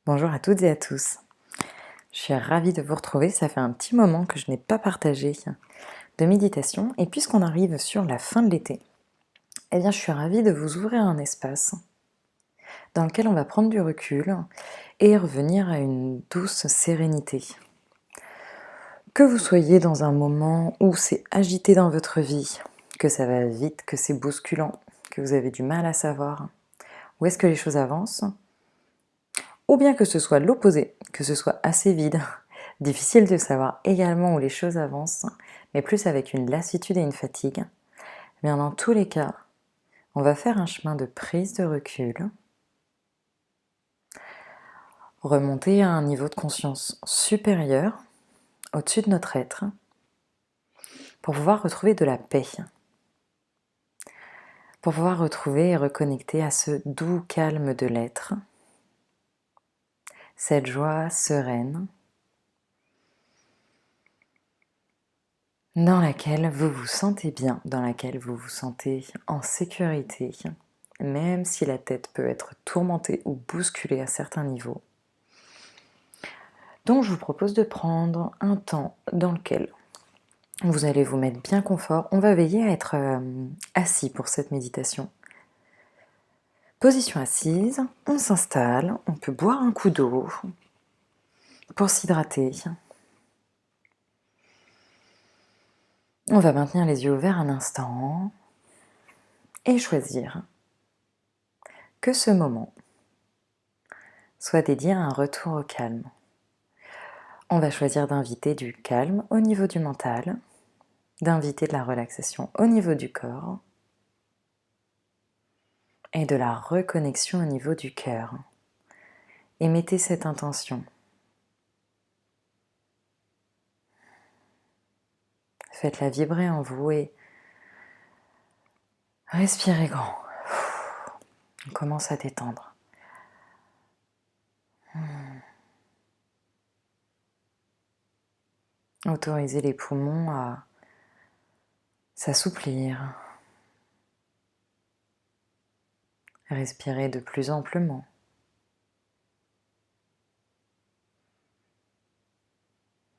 Bonjour à toutes et à tous. Je suis ravie de vous retrouver, ça fait un petit moment que je n'ai pas partagé de méditation et puisqu'on arrive sur la fin de l'été, eh bien je suis ravie de vous ouvrir un espace dans lequel on va prendre du recul et revenir à une douce sérénité. Que vous soyez dans un moment où c'est agité dans votre vie, que ça va vite, que c'est bousculant, que vous avez du mal à savoir où est-ce que les choses avancent, ou bien que ce soit l'opposé, que ce soit assez vide. Difficile de savoir également où les choses avancent, mais plus avec une lassitude et une fatigue. Mais dans tous les cas, on va faire un chemin de prise de recul, remonter à un niveau de conscience supérieur, au-dessus de notre être, pour pouvoir retrouver de la paix, pour pouvoir retrouver et reconnecter à ce doux calme de l'être, cette joie sereine, dans laquelle vous vous sentez bien, dans laquelle vous vous sentez en sécurité, même si la tête peut être tourmentée ou bousculée à certains niveaux. Donc je vous propose de prendre un temps dans lequel vous allez vous mettre bien confort. On va veiller à être assis pour cette méditation. Position assise, on s'installe, on peut boire un coup d'eau pour s'hydrater. On va maintenir les yeux ouverts un instant et choisir que ce moment soit dédié à un retour au calme. On va choisir d'inviter du calme au niveau du mental, d'inviter de la relaxation au niveau du corps et de la reconnexion au niveau du cœur. Et mettez cette intention. Faites-la vibrer en vous et respirez grand. On commence à détendre. Autorisez les poumons à s'assouplir. Respirez de plus amplement.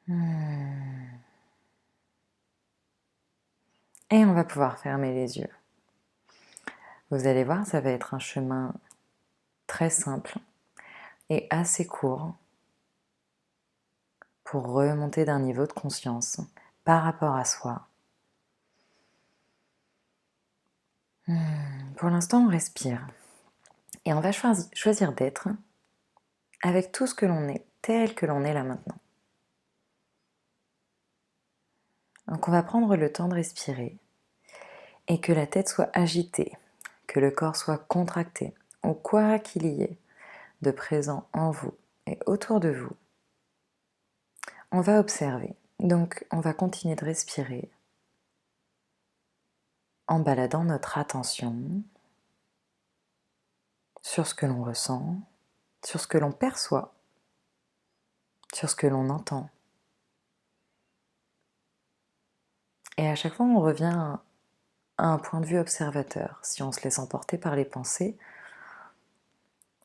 Et on va pouvoir fermer les yeux. Vous allez voir, ça va être un chemin très simple et assez court pour remonter d'un niveau de conscience par rapport à soi. Pour l'instant, on respire. Et on va choisir d'être avec tout ce que l'on est, tel que l'on est là maintenant. Donc on va prendre le temps de respirer et que la tête soit agitée, que le corps soit contracté, ou quoi qu'il y ait de présent en vous et autour de vous. On va observer. Donc on va continuer de respirer en baladant notre attention sur ce que l'on ressent, sur ce que l'on perçoit, sur ce que l'on entend. Et à chaque fois, on revient à un point de vue observateur. Si on se laisse emporter par les pensées,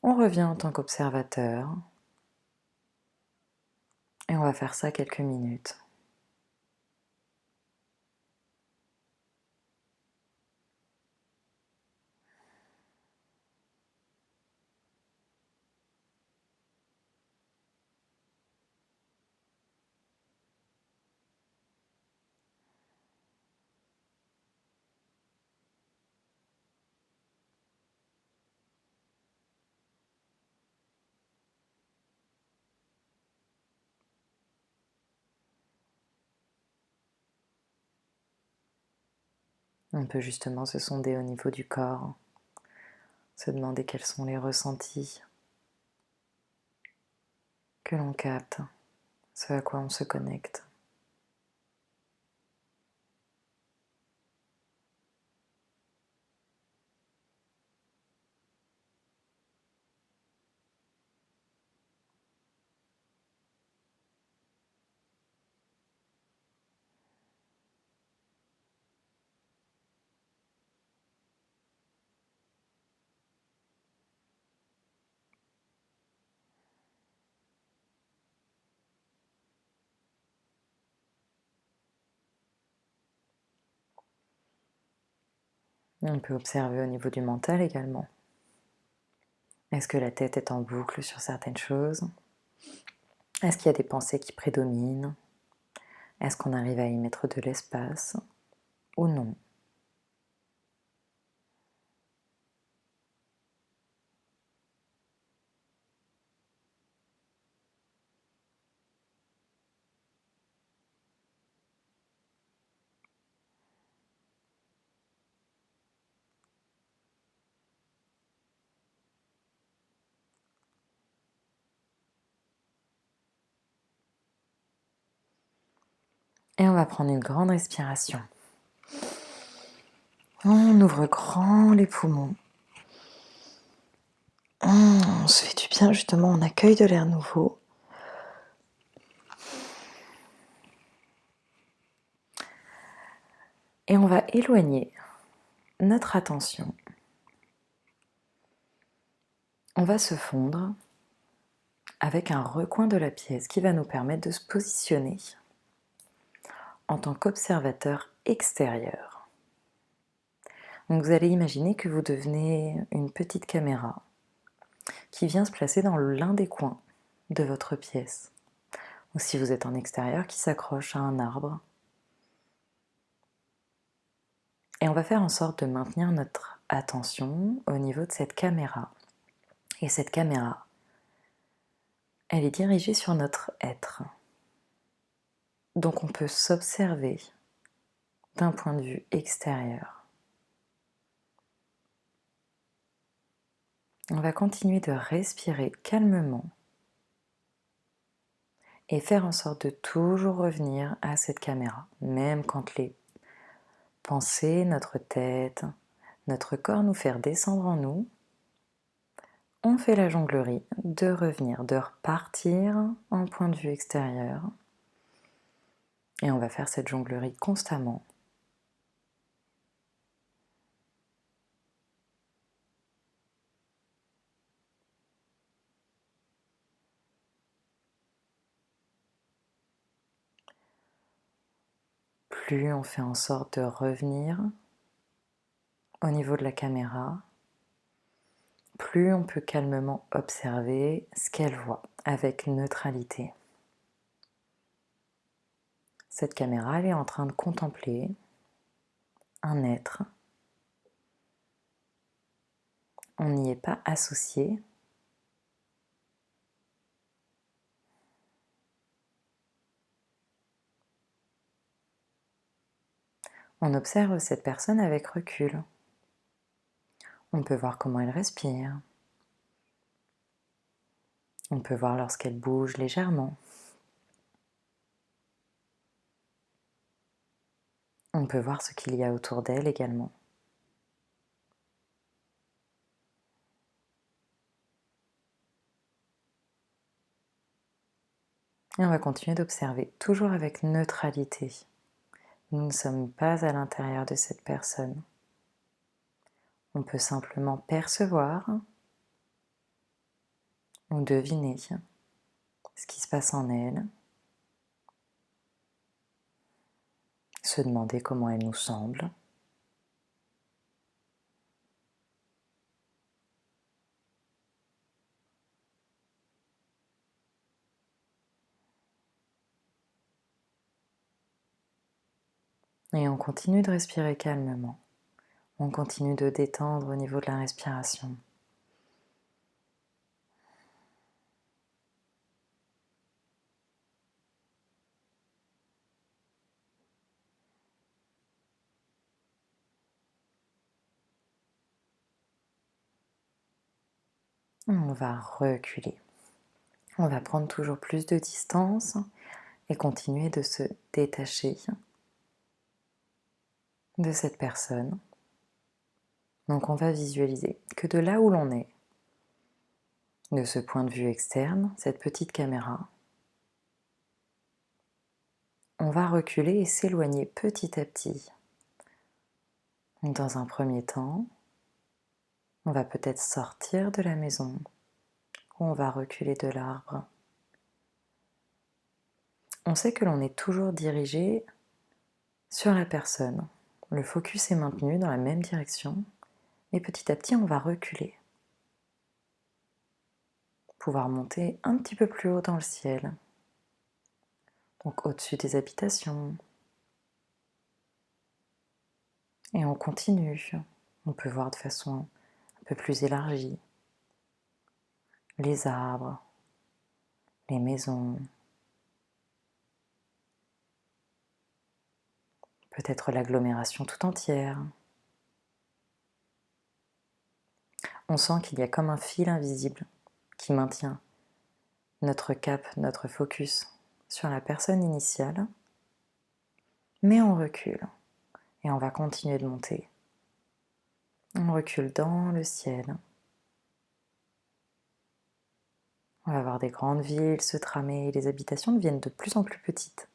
on revient en tant qu'observateur et on va faire ça quelques minutes. On peut justement se sonder au niveau du corps, se demander quels sont les ressentis que l'on capte, ce à quoi on se connecte. On peut observer au niveau du mental également. Est-ce que la tête est en boucle sur certaines choses? Est-ce qu'il y a des pensées qui prédominent? Est-ce qu'on arrive à y mettre de l'espace ou non? Et on va prendre une grande respiration. On ouvre grand les poumons. On se fait du bien justement, on accueille de l'air nouveau. Et on va éloigner notre attention. On va se fondre avec un recoin de la pièce qui va nous permettre de se positionner en tant qu'observateur extérieur. Donc vous allez imaginer que vous devenez une petite caméra qui vient se placer dans l'un des coins de votre pièce. Ou si vous êtes en extérieur, qui s'accroche à un arbre. Et on va faire en sorte de maintenir notre attention au niveau de cette caméra. Et cette caméra, elle est dirigée sur notre être. Donc on peut s'observer d'un point de vue extérieur. On va continuer de respirer calmement et faire en sorte de toujours revenir à cette caméra, même quand les pensées, notre tête, notre corps nous fait redescendre en nous. On fait la jonglerie de revenir, de repartir en point de vue extérieur. Et on va faire cette jonglerie constamment. Plus on fait en sorte de revenir au niveau de la caméra, plus on peut calmement observer ce qu'elle voit avec neutralité. Cette caméra, elle est en train de contempler un être. On n'y est pas associé. On observe cette personne avec recul. On peut voir comment elle respire. On peut voir lorsqu'elle bouge légèrement. On peut voir ce qu'il y a autour d'elle également. Et on va continuer d'observer, toujours avec neutralité. Nous ne sommes pas à l'intérieur de cette personne. On peut simplement percevoir ou deviner ce qui se passe en elle, se demander comment elle nous semble. Et on continue de respirer calmement. On continue de détendre au niveau de la respiration. On va reculer. On va prendre toujours plus de distance et continuer de se détacher de cette personne. Donc on va visualiser que de là où l'on est, de ce point de vue externe, cette petite caméra, on va reculer et s'éloigner petit à petit. Dans un premier temps, on va peut-être sortir de la maison, ou on va reculer de l'arbre. On sait que l'on est toujours dirigé sur la personne, Le focus est maintenu dans la même direction et petit à petit on va reculer. Pouvoir monter un petit peu plus haut dans le ciel, donc au-dessus des habitations. Et on continue. On peut voir de façon un peu plus élargie les arbres, les maisons, peut-être l'agglomération tout entière. On sent qu'il y a comme un fil invisible qui maintient notre cap, notre focus sur la personne initiale, mais on recule et on va continuer de monter. On recule dans le ciel. On va voir des grandes villes se tramer et les habitations deviennent de plus en plus petites.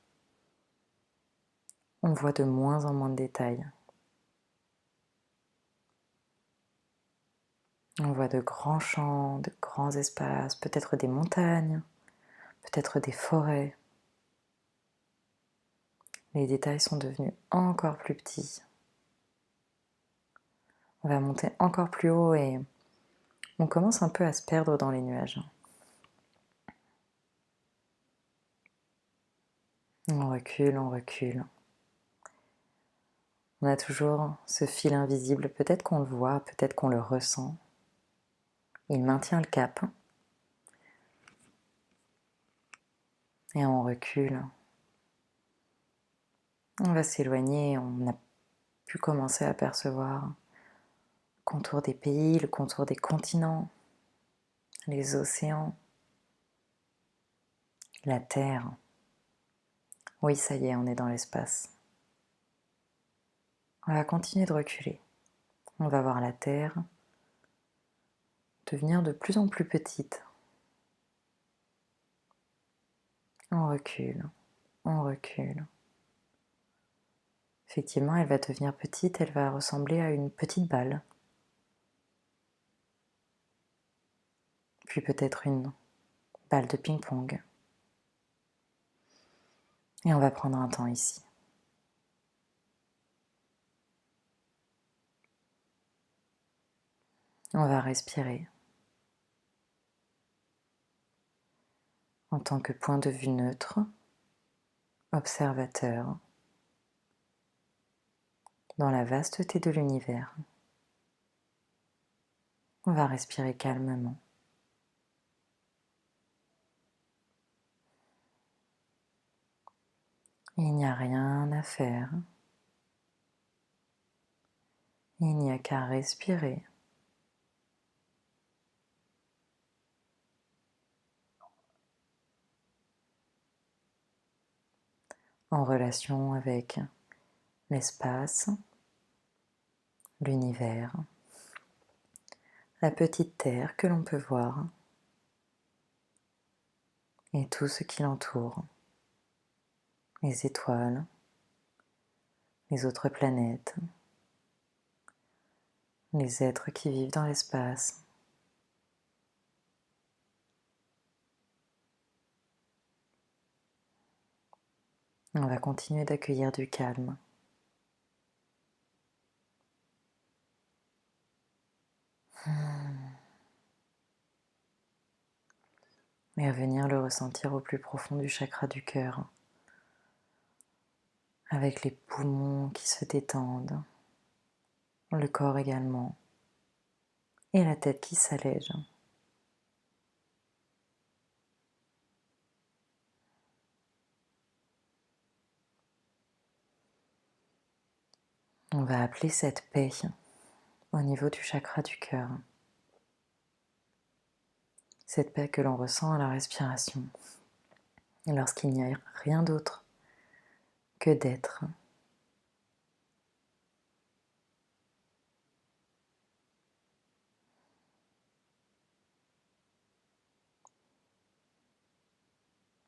On voit de moins en moins de détails. On voit de grands champs, de grands espaces, peut-être des montagnes, peut-être des forêts. Les détails sont devenus encore plus petits. On va monter encore plus haut et on commence un peu à se perdre dans les nuages. On recule, on recule. On a toujours ce fil invisible, peut-être qu'on le voit, peut-être qu'on le ressent. Il maintient le cap. Et on recule. On va s'éloigner, on a pu commencer à percevoir le contour des pays, le contour des continents, les océans, la Terre. Oui, ça y est, on est dans l'espace. On va continuer de reculer. On va voir la Terre devenir de plus en plus petite. On recule, on recule. Effectivement, elle va devenir petite, elle va ressembler à une petite balle. Puis peut-être une balle de ping-pong. Et on va prendre un temps ici. On va respirer. En tant que point de vue neutre, observateur, dans la vasteté de l'univers. On va respirer calmement. Il n'y a rien à faire. Il n'y a qu'à respirer. En relation avec l'espace, l'univers, la petite terre que l'on peut voir et tout ce qui l'entoure, les étoiles, les autres planètes, les êtres qui vivent dans l'espace. On va continuer d'accueillir du calme. Et à venir le ressentir au plus profond du chakra du cœur, avec les poumons qui se détendent, le corps également, et la tête qui s'allège. On va appeler cette paix au niveau du chakra du cœur. Cette paix que l'on ressent à la respiration, lorsqu'il n'y a rien d'autre que d'être.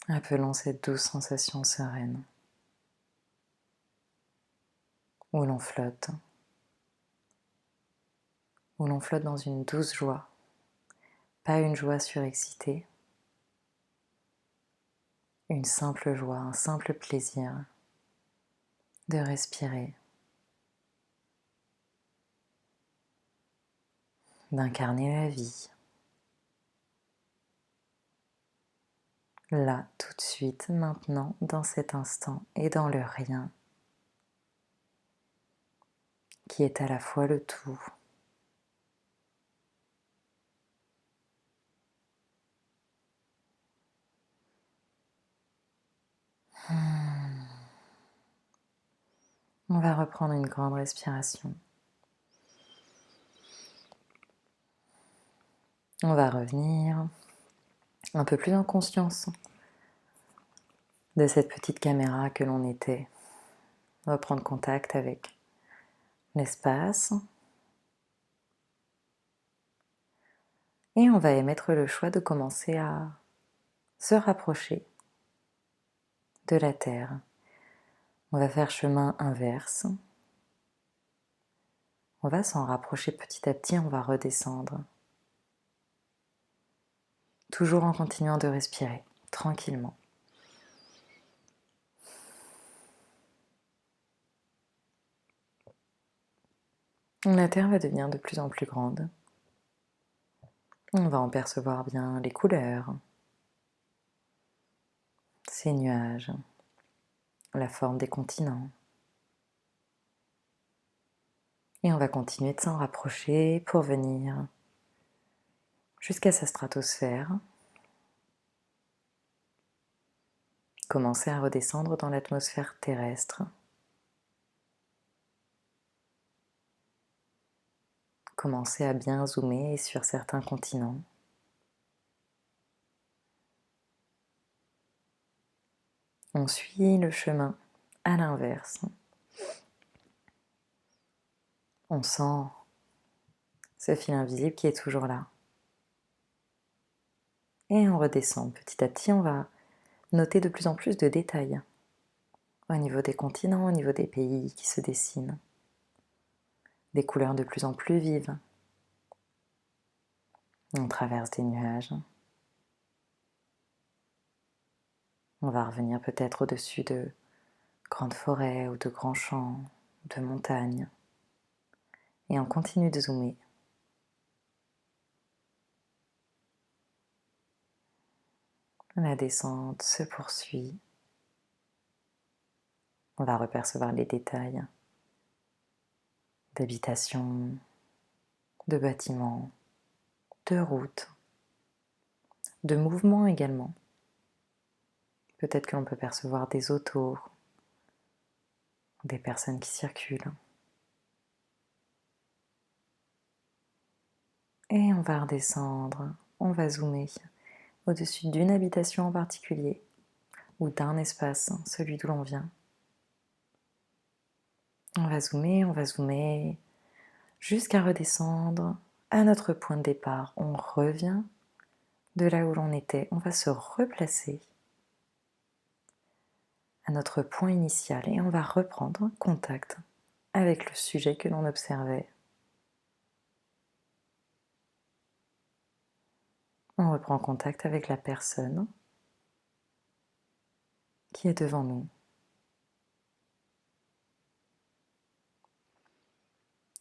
Appelons cette douce sensation sereine, où l'on flotte dans une douce joie, pas une joie surexcitée, une simple joie, un simple plaisir de respirer d'incarner la vie. Là, tout de suite, maintenant, dans cet instant et dans le rien, qui est à la fois le tout. On va reprendre une grande respiration. On va revenir un peu plus en conscience de cette petite caméra que l'on était. On va prendre contact avec l'espace. Et on va émettre le choix de commencer à se rapprocher de la Terre. On va faire chemin inverse. On va s'en rapprocher petit à petit, on va redescendre. Toujours en continuant de respirer, tranquillement. La Terre va devenir de plus en plus grande. On va en percevoir bien les couleurs, ces nuages, la forme des continents. Et on va continuer de s'en rapprocher pour venir jusqu'à sa stratosphère. Commencer à redescendre dans l'atmosphère terrestre. Commencer à bien zoomer sur certains continents. On suit le chemin à l'inverse. On sent ce fil invisible qui est toujours là. Et on redescend. Petit à petit, on va noter de plus en plus de détails au niveau des continents, au niveau des pays qui se dessinent. Des couleurs de plus en plus vives. On traverse des nuages. On va revenir peut-être au-dessus de grandes forêts ou de grands champs, de montagnes. Et on continue de zoomer. La descente se poursuit. On va repercevoir les détails d'habitations, de bâtiments, de routes, de mouvements également. Peut-être que l'on peut percevoir des autos, des personnes qui circulent. Et on va redescendre, on va zoomer au-dessus d'une habitation en particulier ou d'un espace, celui d'où l'on vient. On va zoomer jusqu'à redescendre à notre point de départ. On revient de là où l'on était, on va se replacer à notre point initial et on va reprendre contact avec le sujet que l'on observait. On reprend contact avec la personne qui est devant nous.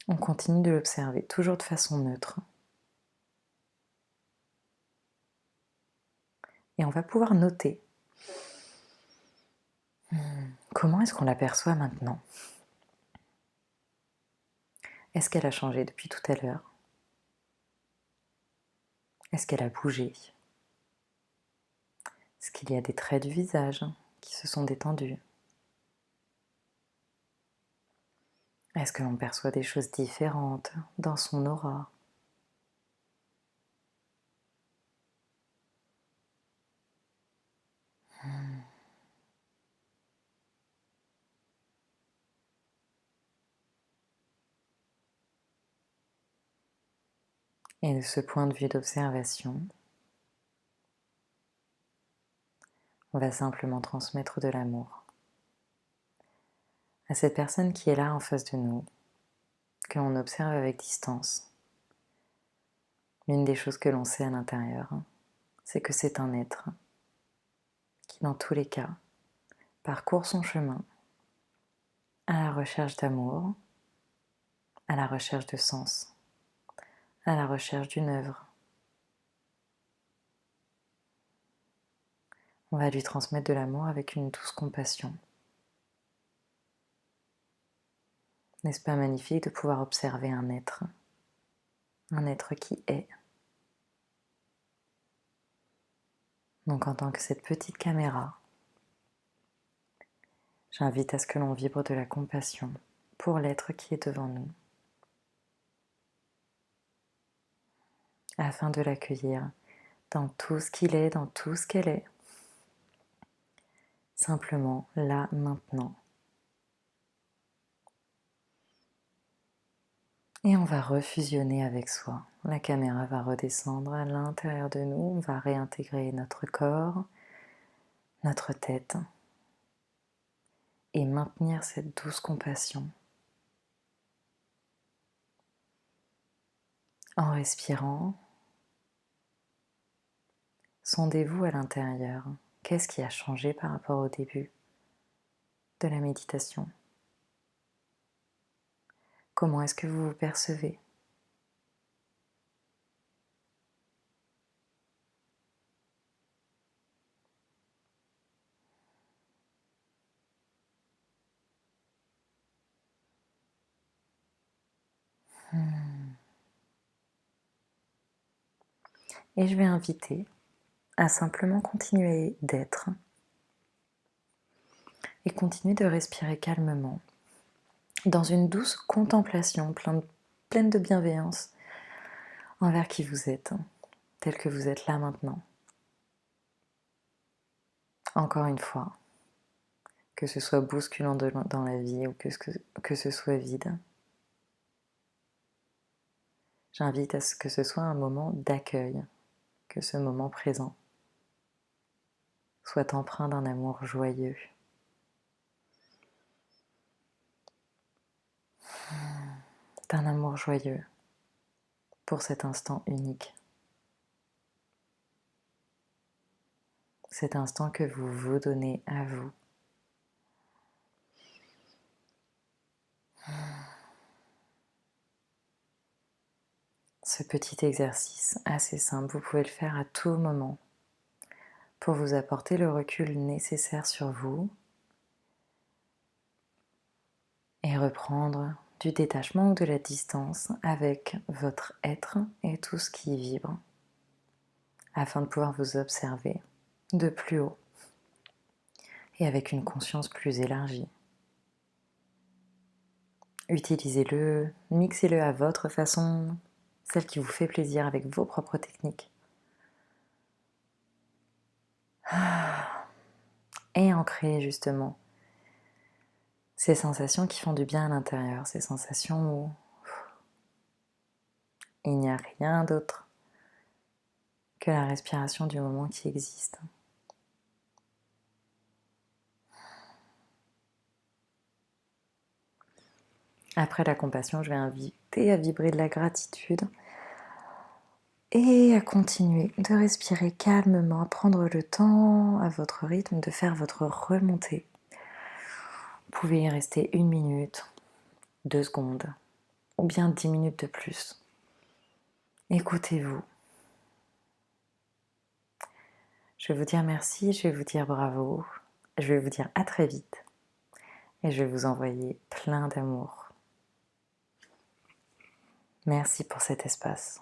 On continue de l'observer, toujours de façon neutre. Et on va pouvoir noter comment est-ce qu'on l'aperçoit maintenant. Est-ce qu'elle a changé depuis tout à l'heure? Est-ce qu'elle a bougé? Est-ce qu'il y a des traits du visage qui se sont détendus? Est-ce que l'on perçoit des choses différentes dans son aura? Et de ce point de vue d'observation, on va simplement transmettre de l'amour à cette personne qui est là en face de nous, que l'on observe avec distance. L'une des choses que l'on sait à l'intérieur, c'est que c'est un être qui, dans tous les cas, parcourt son chemin à la recherche d'amour, à la recherche de sens, à la recherche d'une œuvre. On va lui transmettre de l'amour avec une douce compassion. N'est-ce pas magnifique de pouvoir observer un être qui est. Donc en tant que cette petite caméra, j'invite à ce que l'on vibre de la compassion pour l'être qui est devant nous, afin de l'accueillir dans tout ce qu'il est, dans tout ce qu'elle est, simplement là, maintenant. Et on va refusionner avec soi. La caméra va redescendre à l'intérieur de nous, on va réintégrer notre corps, notre tête, et maintenir cette douce compassion. En respirant, sondez-vous à l'intérieur. Qu'est-ce qui a changé par rapport au début de la méditation? Comment est-ce que vous vous percevez? Et je vais inviter à simplement continuer d'être et continuer de respirer calmement dans une douce contemplation pleine de bienveillance envers qui vous êtes, tel que vous êtes là maintenant. Encore une fois, que ce soit bousculant dans la vie ou que ce soit vide, j'invite à ce que ce soit un moment d'accueil, que ce moment présent soit empreint d'un amour joyeux. D'un amour joyeux pour cet instant unique. Cet instant que vous vous donnez à vous. Ce petit exercice assez simple, vous pouvez le faire à tout moment pour vous apporter le recul nécessaire sur vous et reprendre du détachement ou de la distance avec votre être et tout ce qui vibre afin de pouvoir vous observer de plus haut et avec une conscience plus élargie. Utilisez-le, mixez-le à votre façon, celle qui vous fait plaisir avec vos propres techniques. Et ancrez justement ces sensations qui font du bien à l'intérieur, ces sensations où il n'y a rien d'autre que la respiration du moment qui existe. Après la compassion, je vais inviter à vibrer de la gratitude et à continuer de respirer calmement, à prendre le temps à votre rythme de faire votre remontée. Vous pouvez y rester 1 minute, 2 secondes ou bien 10 minutes de plus. Écoutez-vous. Je vais vous dire merci, je vais vous dire bravo, je vais vous dire à très vite et je vais vous envoyer plein d'amour. Merci pour cet espace.